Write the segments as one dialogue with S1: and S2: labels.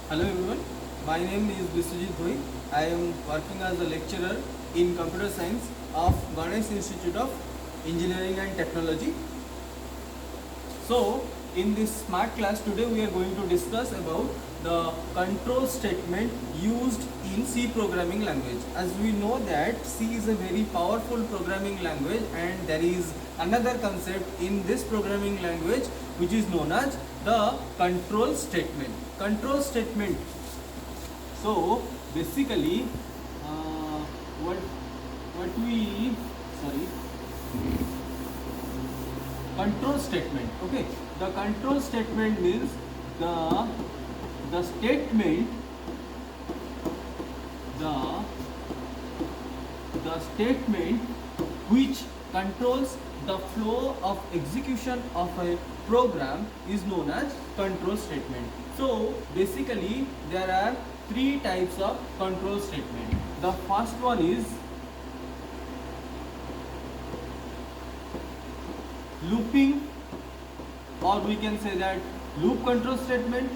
S1: Hello everyone, my name is Biswajit Bhoi. I am working as a lecturer in computer science of Ganesh Institute of Engineering and Technology. So, in this smart class today we are going to discuss about the control statement used in C programming language. As we know that C is a very powerful programming language, and there is another concept in this programming language which is known as the control statement. Control statement. So basically, what we sorry control statement. Okay, the control statement means the statement the statement which controls the flow of execution of a program is known as control statement. So basically there are three types of control statement. The first one is looping, or we can say that loop control statement,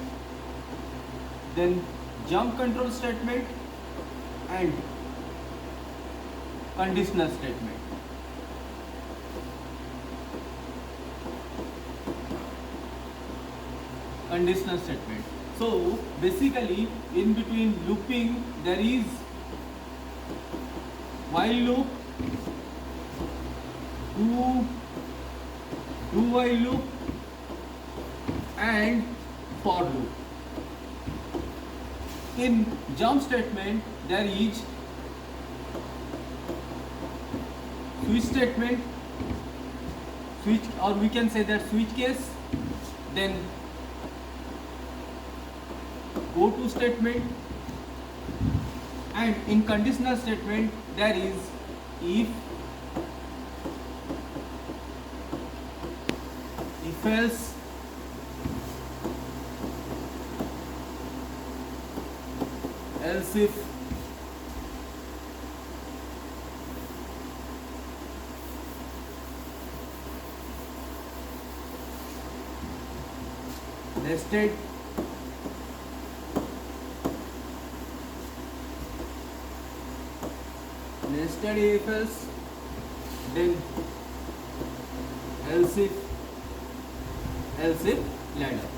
S1: then jump control statement, and conditional statement. Conditional statement. So basically in between looping there is while loop, do while loop, and for loop. In jump statement there is switch statement, switch, or we can say that switch case, then go to statement, and in conditional statement there is if else, else if, nested, nested if else, then else if ladder.